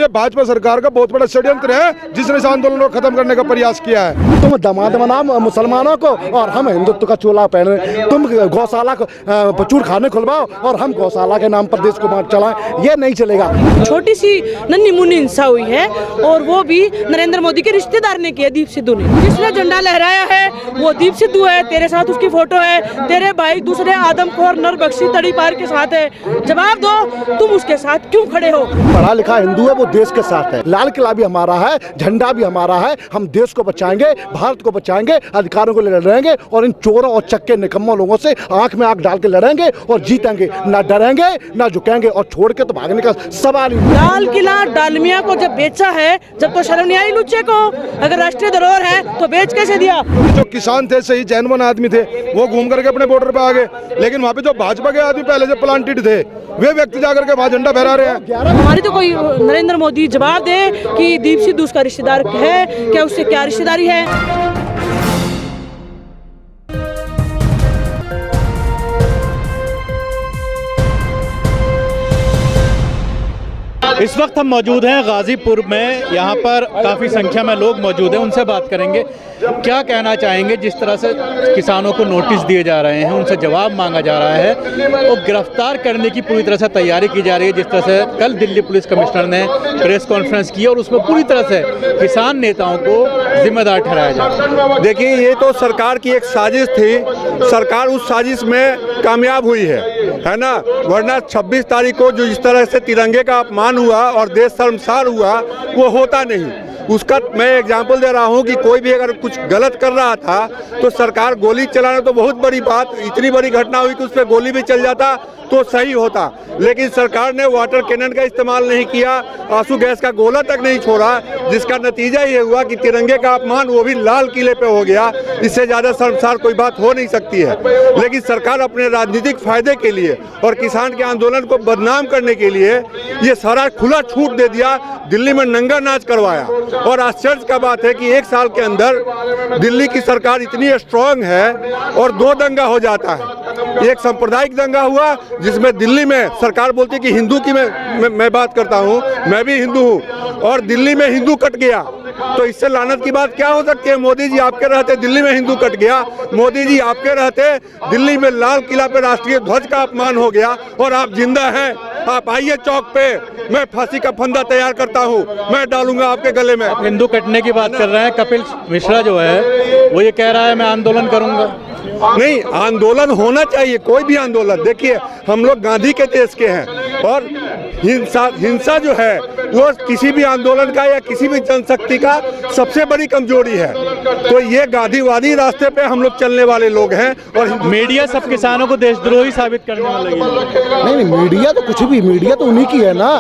भाजपा सरकार का बहुत बड़ा षड्यंत्र है जिसने इस आंदोलन को खत्म करने का प्रयास किया है। तुम दामाद बनाम मुसलमानों को और हम हिंदुत्व का चोला पहने, तुम गौशाला को चूर खाने खुलवाओ और हम गौशाला के नाम पर देश को बांट चलाएं, ये नहीं चलेगा। छोटी सी नन्ही मुन्नी हिंसा हुई है और वो भी नरेंद्र मोदी के रिश्तेदार ने किया, दीप सिद्धू ने। जिसने झंडा लहराया है वो दीप सिद्धू है, तेरे साथ उसकी फोटो है, तेरे भाई दूसरे आदमखोर नरबख्शी तड़ीपार के साथ है। जवाब दो, तुम उसके साथ क्यों खड़े हो? पढ़ा लिखा हिंदू है, वो देश के साथ है। लाल किला भी हमारा है, झंडा भी हमारा है। हम देश को बचाएंगे, भारत को बचाएंगे, अधिकारों को लड़ेंगे और इन चोरों और चक्के निकम्मों लोगों से आंख में आंख डाल के लड़ेंगे और जीतेंगे। ना डरेंगे ना झुकेंगे और छोड़ के तो भागने का सवाल ही। लाल किला डालमिया को जब बेचा है, जब तो शर्म नहीं आई लुच्चे को? अगर राष्ट्रीय धरोहर है तो बेच कैसे दिया? जो किसान थे, सही जैनवन आदमी थे, वो घूम करके अपने बॉर्डर पे आ गए, लेकिन वहाँ पे जो भाजपा के आदमी पहले से प्लांटेड थे वे व्यक्ति जाकर के वहाँ झंडा फहरा रहे हैं। हमारी तो कोई नरेंद्र मोदी जवाब दे कि दीप सिद्धू उसका रिश्तेदार है क्या, उससे क्या रिश्तेदारी है? इस वक्त हम मौजूद हैं गाजीपुर में। यहाँ पर काफ़ी संख्या में लोग मौजूद हैं, उनसे बात करेंगे। क्या कहना चाहेंगे जिस तरह से किसानों को नोटिस दिए जा रहे हैं, उनसे जवाब मांगा जा रहा है और गिरफ्तार करने की पूरी तरह से तैयारी की जा रही है। जिस तरह से कल दिल्ली पुलिस कमिश्नर ने प्रेस कॉन्फ्रेंस की और उसमें पूरी तरह से किसान नेताओं को जिम्मेदार ठहराया जा रहा है। देखिए, ये तो सरकार की एक साजिश थी, सरकार उस साजिश में कामयाब हुई है ना। वरना 26 तारीख को जो इस तरह से तिरंगे का अपमान हुआ और देश शर्मसार हुआ, वो होता नहीं। उसका मैं एग्जाम्पल दे रहा हूं कि कोई भी अगर कुछ गलत कर रहा था तो सरकार गोली चलाना तो बहुत बड़ी बात, इतनी बड़ी घटना हुई कि उस पर गोली भी चल जाता तो सही होता, लेकिन सरकार ने वाटर कैनन का इस्तेमाल नहीं किया, आंसू गैस का गोला तक नहीं छोड़ा, जिसका नतीजा ये हुआ कि तिरंगे का अपमान वो भी लाल किले पे हो गया। इससे ज़्यादा शर्मसार कोई बात हो नहीं सकती है। लेकिन सरकार अपने राजनीतिक फायदे के लिए और किसान के आंदोलन को बदनाम करने के लिए ये सारा खुला छूट दे दिया। दिल्ली में नंगा नाच करवाया और आश्चर्य का बात है कि एक साल के अंदर दिल्ली की सरकार इतनी स्ट्रांग है और 2 दंगा हो जाता है। एक सांप्रदायिक दंगा हुआ जिसमें दिल्ली में सरकार बोलती है कि हिंदू की मैं बात करता हूँ, मैं भी हिंदू हूँ, और दिल्ली में हिंदू कट गया। तो इससे लानत की बात क्या हो सकती है? मोदी जी आपके रहते दिल्ली में हिंदू कट गया, मोदी जी आपके रहते दिल्ली में लाल किला पे राष्ट्रीय ध्वज का अपमान हो गया और आप जिंदा हैं। आप आइए चौक पे, मैं फांसी का फंदा तैयार करता हूँ, मैं डालूंगा आपके गले में। आप हिंदू कटने की बात कर रहे हैं। कपिल मिश्रा जो है वो ये कह रहा है मैं आंदोलन करूंगा। नहीं, आंदोलन होना चाहिए, कोई भी आंदोलन। देखिए, हम लोग गांधी के देश के हैं और हिंसा जो है वो किसी भी आंदोलन का या किसी भी जनशक्ति का सबसे बड़ी कमजोरी है। तो ये गांधीवादी रास्ते पे हम लोग चलने वाले लोग हैं। और मीडिया सब किसानों को देशद्रोही साबित करने में लगी। नहीं, मीडिया तो कुछ भी, मीडिया तो उन्हीं की है ना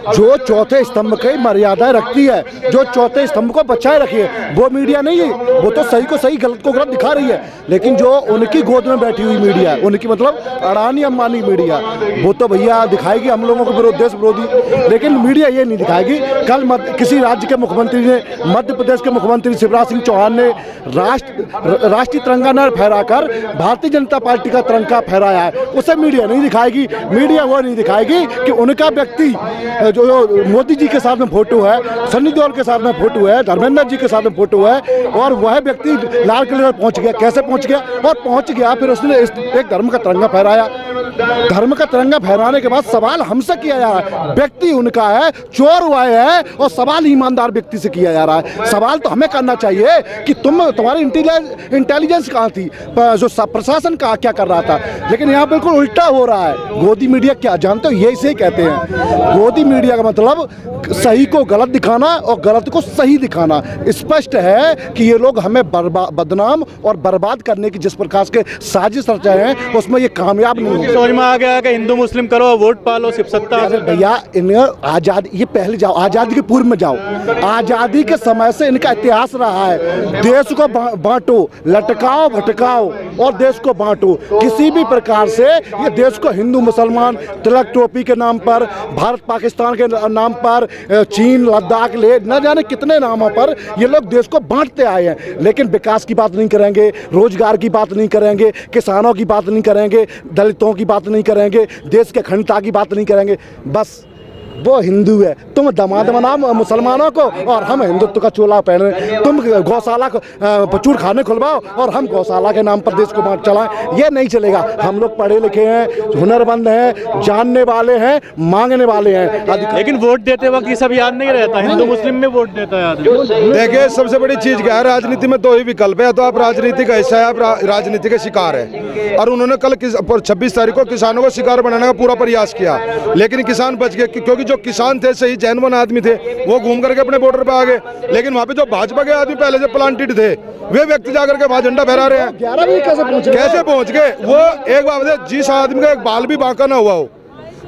जो चौथे स्तंभ की मर्यादाएं रखती है, जो चौथे स्तंभ को बचाए रखी है, वो मीडिया नहीं है। वो तो सही को सही, गलत को गलत दिखा रही है। लेकिन जो उनकी गोद में बैठी हुई मीडिया, उनकी मतलब अडानी अंबानी मीडिया, वो तो भैया दिखाएगी हम लोगों को विरोध, देश विरोधी। लेकिन मीडिया ये नहीं दिखाएगी। कल किसी राज्य के मुख्यमंत्री ने, मध्य प्रदेश के मुख्यमंत्री शिवराज सिंह चौहान ने राष्ट्रीय तिरंगा न फहराकर भारतीय जनता पार्टी का तिरंगा फहराया है, उसे मीडिया नहीं दिखाएगी। मीडिया वो नहीं दिखाएगी कि उनका व्यक्ति जो मोदी जी के साथ में फोटो है, सन्नी देओल के साथ में फोटो है, धर्मेंद्र जी के साथ में फोटो है, और वह व्यक्ति लाल किले पर पहुंच गया। कैसे पहुंच गया? और पहुंच गया फिर उसने एक धर्म का तिरंगा फहराया। धर्म का तिरंगा फहराने के बाद सवाल हमसे किया जा रहा है, व्यक्ति उनका है, चोर हुआ है, और सवाल ईमानदार व्यक्ति से किया जा रहा है। सवाल तो हमें करना चाहिए कि तुम्हारी इंटेलिजेंस कहाँ थी, जो प्रशासन का क्या कर रहा था। लेकिन यहाँ बिल्कुल उल्टा हो रहा है। गोदी मीडिया क्या जानते हो? यही से कहते हैं गोदी मीडिया का मतलब सही को गलत दिखाना और गलत को सही दिखाना। स्पष्ट है कि ये लोग हमें बदनाम और बर्बाद करने की जिस प्रकार के साजिश रचाए हैं उसमें ये कामयाब नहीं हो। समझ में आ गया कि हिंदू मुस्लिम करो, वोट पालो, सिर्फ सत्ता। अरे भैया, इन्हें आजादी, ये पहले जाओ, आजादी के पूर्व में जाओ। आजादी के समय से इनका इतिहास रहा है, देश को बांटो, लटकाओ भटकाओ और देश को बांटो। किसी भी प्रकार से ये देश को हिंदू मुसलमान, तिलक टोपी के नाम पर, भारत पाकिस्तान के नाम पर, चीन लद्दाख ले न जाने कितने नामों पर ये लोग देश को बांटते आए हैं। लेकिन विकास की बात नहीं करेंगे, रोजगार की बात नहीं करेंगे, किसानों की बात नहीं करेंगे, दलितों की बात नहीं करेंगे, देश के अखंडता की बात नहीं करेंगे। बस वो हिंदू है, तुम दमाद बनाओ मुसलमानों को और हम हिंदुत्व का चोला पहने, तुम गौशाला को बचूर खाने खुलवाओ और हम गौशाला के नाम पर देश को बांट चलाएं, ये नहीं चलेगा। हम लोग पढ़े लिखे हैं, हुनरमंद हैं, जानने वाले हैं, मांगने वाले हैं। लेकिन वोट देते वक्त ये सब याद नहीं रहता, हिंदू मुस्लिम में वोट देता है आदमी। देखिए सबसे बड़ी चीज क्या है, राजनीति में दो ही विकल्प है, या तो आप राजनीति का हिस्सा है, आप राजनीति के शिकार है। और उन्होंने कल 26 तारीख को किसानों को शिकार बनाने का पूरा प्रयास किया, लेकिन किसान बच गए, क्योंकि जो किसान थे सही जैनवन आदमी थे, वो घूम करके अपने बॉर्डर पे आ गए। लेकिन वहाँ पे जो भाजपा के आदमी पहले से प्लांटेड थे, वे व्यक्ति जाकर के वहाँ झंडा फहरा रहे हैं। 11 बजे कैसे पहुँच गए? वो एक बात है, जिस आदमी का एक बाल भी बांका ना हुआ हो,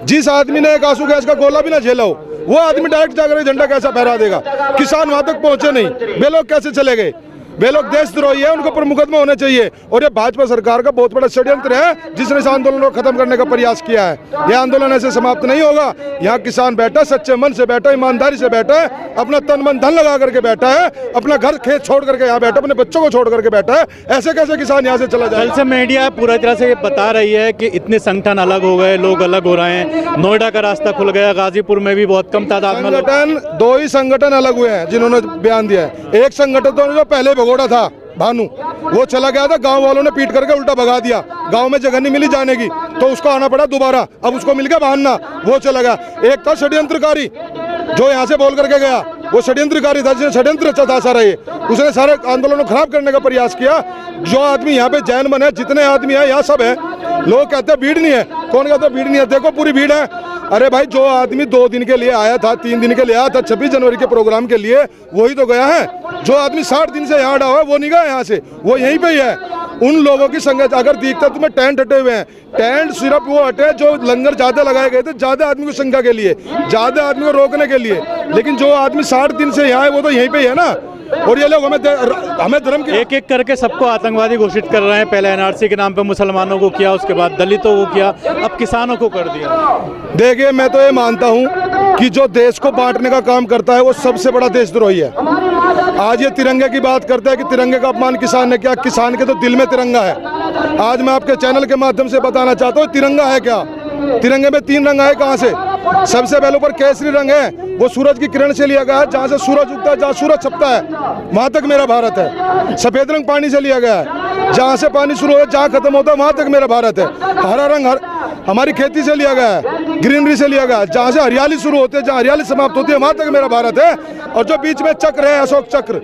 जिस आदमी ने एक आंसू गैस का गोला भी ना झेला हो, वो आदमी डायरेक्ट जाकर झंडा कैसा फहरा देगा? किसान वहाँ तक पहुँचे नहीं, वे लोग कैसे चले गए? वे लोग देशद्रोही है, उनको पर मुकदमा होने चाहिए। और ये भाजपा सरकार का बहुत बड़ा षड्यंत्र है, जिसने इस आंदोलन को खत्म करने का प्रयास किया है। यह आंदोलन ऐसे समाप्त नहीं होगा। यहाँ किसान बैठा, सच्चे मन से बैठा, ईमानदारी से बैठा है, अपना तन मन धन लगा करके बैठा है, अपना घर खेत छोड़ करके यहाँ बैठा, अपने बच्चों को छोड़ करके बैठा है। ऐसे कैसे किसान यहाँ से चला जाए? कल से मीडिया पूरा तरह से बता रही है कि इतने संगठन अलग हो गए, लोग अलग हो रहे हैं, नोएडा का रास्ता खुल गया, गाजीपुर में भी बहुत कम तादाद में संगठन, दो ही संगठन अलग हुए हैं जिन्होंने बयान दिया है। एक संगठन तो जो पहले भगोड़ा था, भानु, वो चला गया था, गांव वालों ने पीट करके उल्टा भगा दिया, गांव में जगह नहीं मिली जाने की, तो उसको आना पड़ा दोबारा, अब उसको मिल गया बहाना, वो चला गया। एक था षड्यंत्रकारी जो यहाँ से बोल करके गया, वो षड्यंत्रकारी था, जिसने षड्यंत्र रचा था सारा, ये उसने सारे आंदोलन को खराब करने का प्रयास किया। जो आदमी यहाँ पे जैन मन है, जितने आदमी है यहाँ सब है। लोग कहते हैं भीड़ नहीं है, कौन कहता है भीड़ नहीं है? देखो पूरी भीड़ है। अरे भाई, जो आदमी 2 दिन के लिए आया था, 3 दिन के लिए आया था 26 जनवरी के प्रोग्राम के लिए, वही तो गया है। जो आदमी 60 दिन से यहाँ रहा है, वो नहीं गया यहाँ से, वो यहीं पे ही है। उन लोगों की संगत अगर दिखता तुम्हें, टेंट हटे हुए हैं, टेंट सिर्फ वो हटे जो लंगर ज्यादा लगाए गए थे, ज्यादा आदमी की संख्या के लिए, ज्यादा आदमी को रोकने के लिए। लेकिन जो आदमी 60 दिन से यहाँ है, वो तो यहीं पे ही है ना। और ये लोग हमें धर्म की एक एक करके सबको आतंकवादी घोषित कर रहे हैं। पहले एनआरसी के नाम पे मुसलमानों को किया, उसके बाद दलितों को किया, अब किसानों को कर दिया। देखिए, मैं तो ये मानता हूँ कि जो देश को बांटने का काम करता है, वो सबसे बड़ा देशद्रोही है। आज ये तिरंगे की बात करते हैं कि तिरंगे का अपमान किसान ने किया। किसान के तो दिल में तिरंगा है। आज मैं आपके चैनल के माध्यम से बताना चाहता हूँ, तिरंगा है क्या? तिरंगे में 3 रंग है। कहाँ से? सबसे पहले ऊपर केसरी रंग है, वो सूरज की किरण से लिया गया है, जहाँ से सूरज उगता है, जहाँ सूरज छपता है, वहाँ तक मेरा भारत है। सफेद रंग पानी से लिया गया है, जहाँ से पानी शुरू होता है, जहाँ खत्म होता है, वहाँ तक मेरा भारत है। हरा रंग हमारी खेती से लिया गया है, ग्रीनरी से लिया गया है, जहाँ से हरियाली शुरू होती है, जहाँ हरियाली समाप्त होती है, वहाँ तक मेरा भारत है। और जो बीच में चक्र है, अशोक चक्र,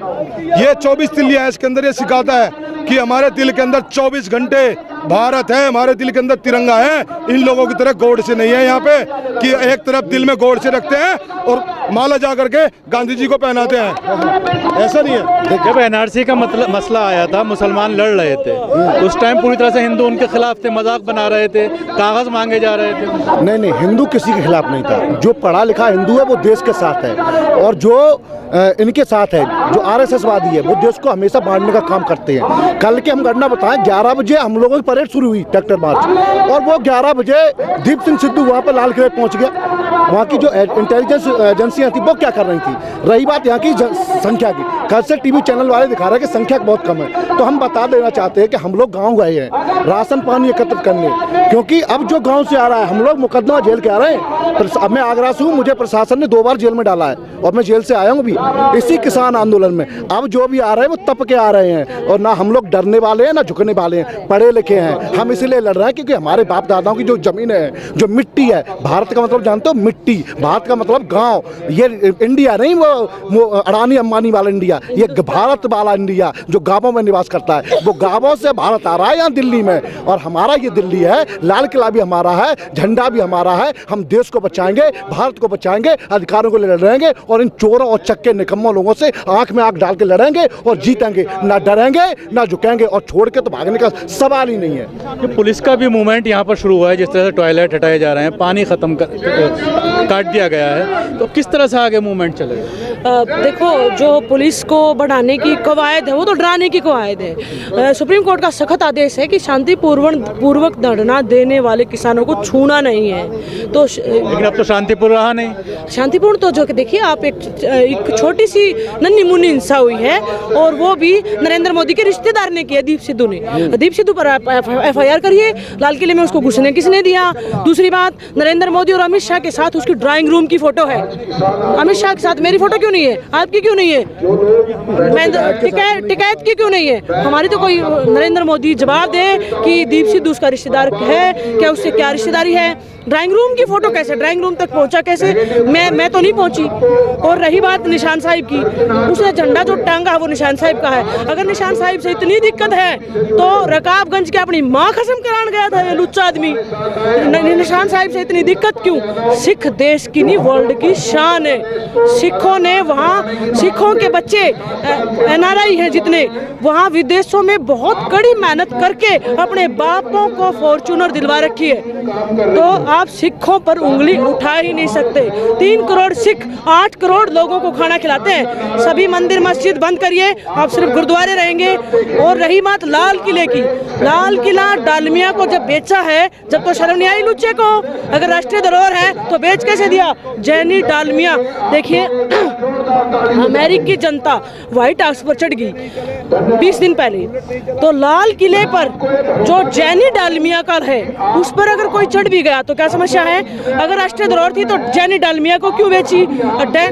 ये 24 तिल्लियाँ है, इसके अंदर ये सिखाता है कि हमारे दिल के अंदर 24 घंटे भारत है, हमारे दिल के अंदर तिरंगा है। इन लोगों की तरह गोड से नहीं है यहाँ पे कि एक तरफ दिल में गोड से रखते हैं और माला जा करके गांधी जी को पहनाते हैं, ऐसा नहीं है। जब एनआरसी का मसला आया था, मुसलमान लड़ रहे थे, उस टाइम पूरी तरह से हिंदू उनके खिलाफ थे, मजाक बना रहे थे, कागज मांगे जा रहे थे। नहीं, हिंदू किसी के खिलाफ नहीं था। जो पढ़ा लिखा हिंदू है वो देश के साथ है, और जो इनके साथ है, जो आरएसएसवादी है, वो देश को हमेशा बांटने का काम करते हैं। कल के हम घटना बताएं, 11 बजे हम लोगों की परेड शुरू हुई, ट्रैक्टर मार्च, और वो 11 बजे दीप सिंह सिद्धू वहाँ पर लाल किले पहुँच गया। वहाँ की जो इंटेलिजेंस एजेंसियाँ थी वो क्या कर रही थी? रही बात यहाँ की संख्या की, कल से टीवी चैनल वाले दिखा रहे हैं कि संख्या बहुत कम है। तो हम बता देना चाहते हैं कि हम लोग गाँव गए हैं राशन पानी एकत्रित करने, क्योंकि अब जो गाँव से आ रहा है, हम लोग मुकदमा जेल के आ रहे हैं। अब मैं आगरा से हूँ, मुझे प्रशासन ने 2 बार जेल में डाला है, और मैं जेल से आया हूँ भी इसी किसान आंदोलन में। अब जो भी आ रहे हैं वो तप के आ रहे हैं, और ना हम लोग डरने वाले हैं ना झुकने वाले हैं। पढ़े लिखे हैं, हम इसलिए लड़ रहे हैं क्योंकि हमारे बाप दादाओं की जो जमीन है, जो मिट्टी है, भारत का मतलब जानते हो मिट्टी, भारत का मतलब गांव। ये इंडिया नहीं वो अडानी अंबानी वाला इंडिया, ये भारत वाला इंडिया जो गांवों में निवास करता है। वो गांवों से भारत आ रहा है यहाँ दिल्ली में, और हमारा ये दिल्ली है, लाल किला भी हमारा है, झंडा भी हमारा है। हम देश को बचाएंगे, भारत को बचाएंगे, अधिकारों को लड़ेंगे, और इन चोरों और चक्के निकम्मों लोगों से आंख में आंख डाल के लड़ेंगे और जीतेंगे। ना डरेंगे ना झुकेंगे, और छोड़ के तो भागने का सवाल ही नहीं है। पुलिस का भी मूवमेंट यहाँ पर शुरू हुआ है, जिस तरह से टॉयलेट हटाए जा रहे हैं, पानी खत्म काट दिया गया है, तो किस तरह से आगे मूवमेंट चलेगा? देखो जो पुलिस को बढ़ाने की कवायद है वो तो डराने की कवायद है। सुप्रीम कोर्ट का सख्त आदेश है कि शांतिपूर्वक धरना देने वाले किसानों को छूना नहीं है। तो लेकिन अब तो शांतिपूर्ण रहा नहीं। शांतिपूर्ण तो जो कि देखिए आप एक छोटी सी नन्ही मुन्नी हिंसा हुई है और वो भी नरेंद्र मोदी के रिश्तेदार ने किया, दीप सिद्धू ने। दीप सिद्धू पर FIR करिए, लाल किले में उसको घुसने किसने दिया। दूसरी बात, नरेंद्र मोदी और अमित शाह के साथ उसकी ड्राइंग रूम की फोटो है। अमित शाह के साथ मेरी फोटो क्यों नहीं है, आपकी क्यों नहीं है, टिकैत की क्यों नहीं है हमारी? तो कोई नरेंद्र मोदी जवाब दे कि दीप सिद्धू उसका रिश्तेदार है क्या, उससे क्या रिश्तेदारी है। ड्राइंग रूम की फोटो कैसे, ड्राइंग रूम तक पहुंचा कैसे? मैं तो नहीं पहुंची। और रही बात निशान साहिब की, उसने झंडा जो टांगा वो निशान साहिब का है। अगर निशान साहिब से इतनी दिक्कत है तो रकाबगंज के अपनी माँ कसम कराने गया था ये लुच्चा आदमी। निशान साहिब से इतनी दिक्कत क्यों? सिख देश की नहीं वर्ल्ड की शान है। सिखों ने वहाँ, सिखों के बच्चे NRI हैं जितने, वहाँ विदेशों में बहुत कड़ी मेहनत करके अपने बापों को फॉर्च्यूनर दिलवा रखी है। तो आप सिखों पर उंगली उठा ही नहीं सकते। 3 करोड़ सिख 8 करोड़ लोगों को खाना खिलाते हैं। सभी मंदिर मस्जिद बंद करिए, आप सिर्फ गुरुद्वारे रहेंगे। और रही बात लाल किले की, लाल किला डालमिया को जब बेचा है, जब तो शर्म नहीं आई लुच्चे को। अगर राष्ट्रीय धरोहर है तो बेच कैसे दिया? जैनी डालमिया, देखिए अमेरिकी जनता व्हाइट हाउस पर चढ़ गई 20 दिन पहले, तो लाल किले पर जो जैनी डालमिया का है उस पर अगर कोई चढ़ भी गया तो क्या समस्या है? अगर राष्ट्रीय धरोहर थी तो जैनी डालमिया को क्यों बेची?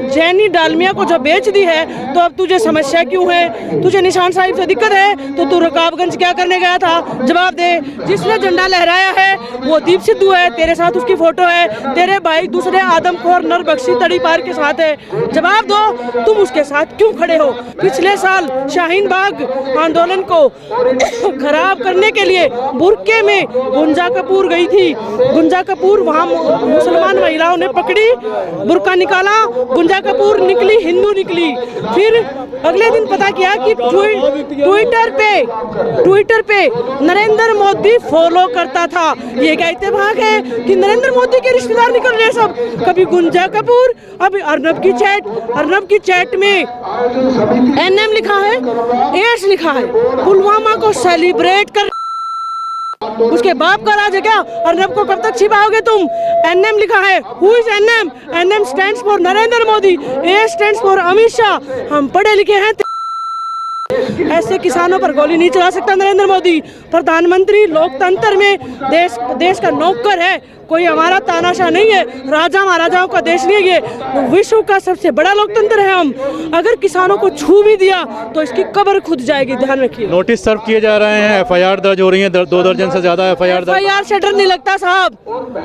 जैनी डालमिया को जब बेच दी है तो अब तुझे समस्या क्यों है? तुझे निशान साहिब से दिक्कत है तो तू रकाबगंज क्या करने गया था? जवाब दे। जिसने झंडा लहराया है वो दीप सिद्धू है, तेरे साथ उसकी फोटो है, तेरे भाई दूसरे आदमखोर नरबख्शी तड़ीपार के साथ है। जवाब दो, तुम उसके साथ क्यों खड़े हो? पिछले साल शाहीन बाग आंदोलन को खराब करने के लिए बुरके में गुंजा कपूर गई थी। गुंजा कपूर वहाँ मुसलमान महिलाओं ने पकड़ी, बुरका निकाला, गुंजा कपूर निकली, हिंदू निकली। फिर अगले दिन पता किया कि ट्विटर पे नरेंद्र मोदी फॉलो करता था। ये क्या इत्तेफाक है कि नरेंद्र मोदी के रिश्तेदार निकल रहे सब? कभी गुंजा कपूर, अभी अर्नब की चैट में NM लिखा है, एस लिखा है। पुलवामा को सेलिब्रेट कर, उसके बाप का राज है क्या? अर्नब को कब तक छिपाओगे तुम? NM लिखा है, who is NM? NM stands for Narendra Modi, A stands for Amit Shah. हम पढ़े लिखे हैं। ऐसे किसानों पर गोली नहीं चला सकता नरेंद्र मोदी। प्रधानमंत्री लोकतंत्र में देश का नौकर है, कोई हमारा तानाशाह नहीं है, राजा महाराजाओं का देश नहीं है। ये विश्व का सबसे बड़ा लोकतंत्र है हम। अगर किसानों को छू भी दिया तो इसकी कब्र खुद जाएगी, ध्यान रखिए। नोटिस सर्व किए जा रहे हैं, FIR दर्ज हो रही है, 2 दर्जन से ज्यादा FIR शटर नहीं लगता साहब,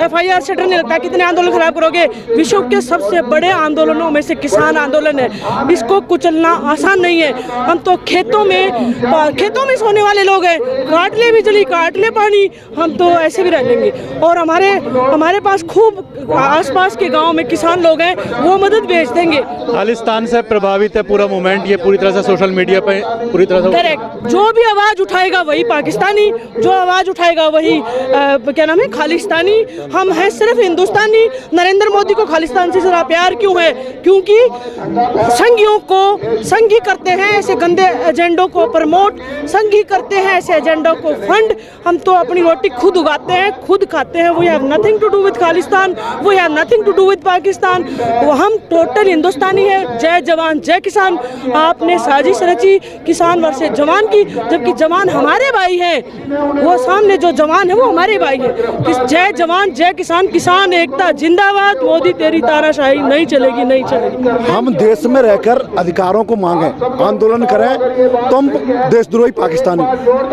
FIR शटर नहीं लगता। कितने आंदोलन खराब करोगे? विश्व के सबसे बड़े आंदोलनों में से किसान आंदोलन है, इसको कुचलना आसान नहीं है। हम तो खेतों में सोने वाले लोग हैं, काट ले बिजली, काट ले पानी, हम तो ऐसे भी रह लेंगे। और हमारे पास खूब आसपास के गांव में किसान लोग हैं, वो मदद भेज देंगे। खालिस्तान से प्रभावित है पूरा मूवमेंट, ये पूरी तरह से सोशल मीडिया पे पूरी तरह से करेक्ट। जो भी आवाज उठाएगा वही पाकिस्तानी, जो आवाज उठाएगा वही क्या नाम है, खालिस्तानी। हम हैं सिर्फ हिंदुस्तानी। नरेंद्र मोदी को खालिस्तान से जरा प्यार क्यों है? क्योंकि संघियों को संघी करते हैं ऐसे गंदे एजेंडों को प्रमोट, संघी करते हैं ऐसे एजेंडों को फंड। हम तो अपनी रोटी खुद उगाते हैं, खुद खाते हैं। We have nothing to do with Khalistan, we have nothing to do with Pakistan. वो हम टोटल हिंदुस्तानी है। जय जवान जय किसान। आपने साजिश रची किसान वर्सेस जवान की, जबकि जवान हमारे भाई हैं। वो सामने जो जवान है वो हमारे भाई है। जय जवान जय किसान, किसान एकता जिंदाबाद। मोदी तेरी तानाशाही नहीं चलेगी, नहीं चलेगी। हम देश में रहकर अधिकारों को मांगे, आंदोलन करें। तुम देशद्रोही पाकिस्तानी,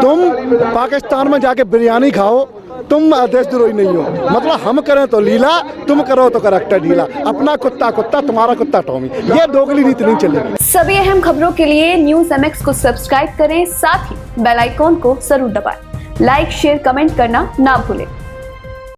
तुम पाकिस्तान में जाके बिरयानी खाओ, तुम देशद्रोही नहीं हो। मतलब हम करें तो लीला, तुम करो तो करैक्टर ढीला। अपना कुत्ता कुत्ता, तुम्हारा कुत्ता टॉमी। ये दोगली नीति नहीं चलेगी। सभी अहम खबरों के लिए न्यूज़ MX को सब्सक्राइब करें, साथ ही बेल आइकॉन को जरूर दबाएं। लाइक शेयर कमेंट करना ना भूलें।